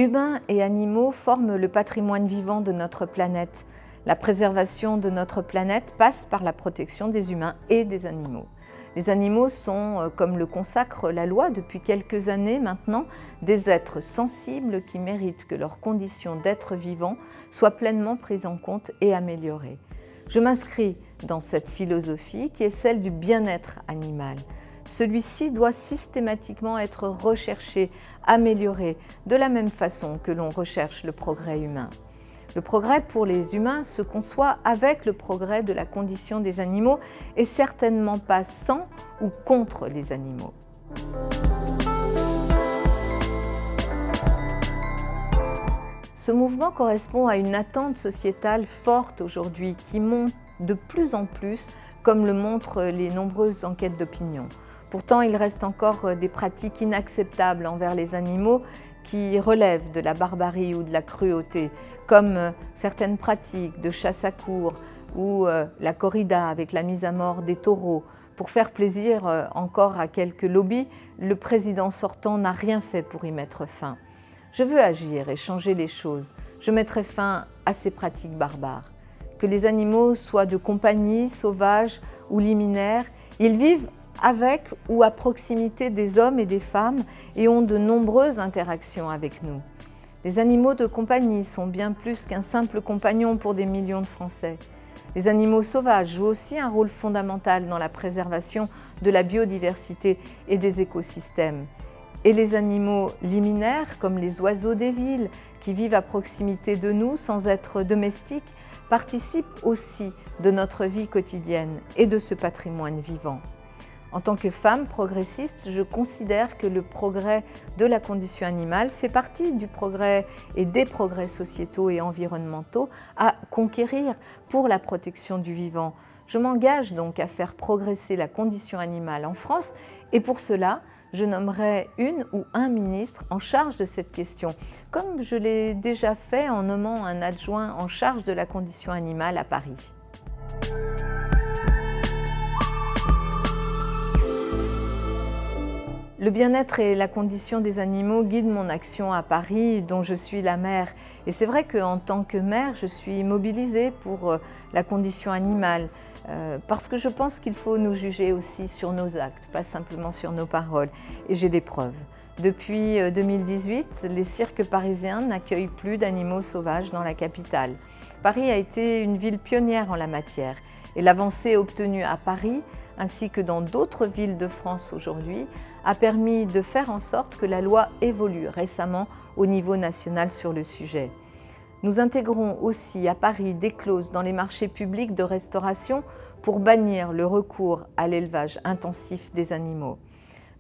Humains et animaux forment le patrimoine vivant de notre planète. La préservation de notre planète passe par la protection des humains et des animaux. Les animaux sont, comme le consacre la loi depuis quelques années maintenant, des êtres sensibles qui méritent que leurs conditions d'être vivant soient pleinement prises en compte et améliorées. Je m'inscris dans cette philosophie qui est celle du bien-être animal. Celui-ci doit systématiquement être recherché, amélioré, de la même façon que l'on recherche le progrès humain. Le progrès pour les humains se conçoit avec le progrès de la condition des animaux et certainement pas sans ou contre les animaux. Ce mouvement correspond à une attente sociétale forte aujourd'hui qui monte de plus en plus, comme le montrent les nombreuses enquêtes d'opinion. Pourtant, il reste encore des pratiques inacceptables envers les animaux qui relèvent de la barbarie ou de la cruauté, comme certaines pratiques de chasse à courre ou la corrida avec la mise à mort des taureaux. Pour faire plaisir encore à quelques lobbies, le président sortant n'a rien fait pour y mettre fin. Je veux agir et changer les choses. Je mettrai fin à ces pratiques barbares. Que les animaux soient de compagnie, sauvages ou liminaires, ils vivent avec ou à proximité des hommes et des femmes et ont de nombreuses interactions avec nous. Les animaux de compagnie sont bien plus qu'un simple compagnon pour des millions de Français. Les animaux sauvages jouent aussi un rôle fondamental dans la préservation de la biodiversité et des écosystèmes. Et les animaux liminaires, comme les oiseaux des villes, qui vivent à proximité de nous sans être domestiques, participent aussi de notre vie quotidienne et de ce patrimoine vivant. En tant que femme progressiste, je considère que le progrès de la condition animale fait partie du progrès et des progrès sociétaux et environnementaux à conquérir pour la protection du vivant. Je m'engage donc à faire progresser la condition animale en France et pour cela, je nommerai une ou un ministre en charge de cette question, comme je l'ai déjà fait en nommant un adjoint en charge de la condition animale à Paris. Le bien-être et la condition des animaux guident mon action à Paris, dont je suis la maire. Et c'est vrai qu'en tant que maire, je suis mobilisée pour la condition animale, parce que je pense qu'il faut nous juger aussi sur nos actes, pas simplement sur nos paroles. Et j'ai des preuves. Depuis 2018, les cirques parisiens n'accueillent plus d'animaux sauvages dans la capitale. Paris a été une ville pionnière en la matière. Et l'avancée obtenue à Paris, ainsi que dans d'autres villes de France aujourd'hui, a permis de faire en sorte que la loi évolue récemment au niveau national sur le sujet. Nous intégrons aussi à Paris des clauses dans les marchés publics de restauration pour bannir le recours à l'élevage intensif des animaux.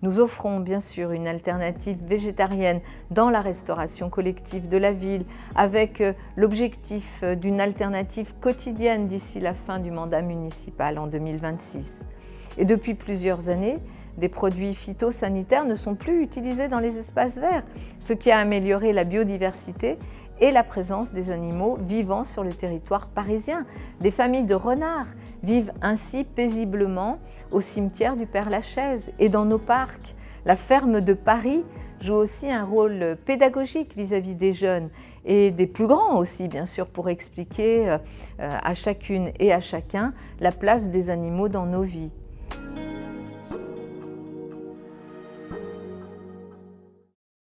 Nous offrons bien sûr une alternative végétarienne dans la restauration collective de la ville avec l'objectif d'une alternative quotidienne d'ici la fin du mandat municipal en 2026. Et depuis plusieurs années, des produits phytosanitaires ne sont plus utilisés dans les espaces verts, ce qui a amélioré la biodiversité et la présence des animaux vivant sur le territoire parisien. Des familles de renards vivent ainsi paisiblement au cimetière du Père-Lachaise et dans nos parcs. La ferme de Paris joue aussi un rôle pédagogique vis-à-vis des jeunes et des plus grands aussi, bien sûr, pour expliquer à chacune et à chacun la place des animaux dans nos vies.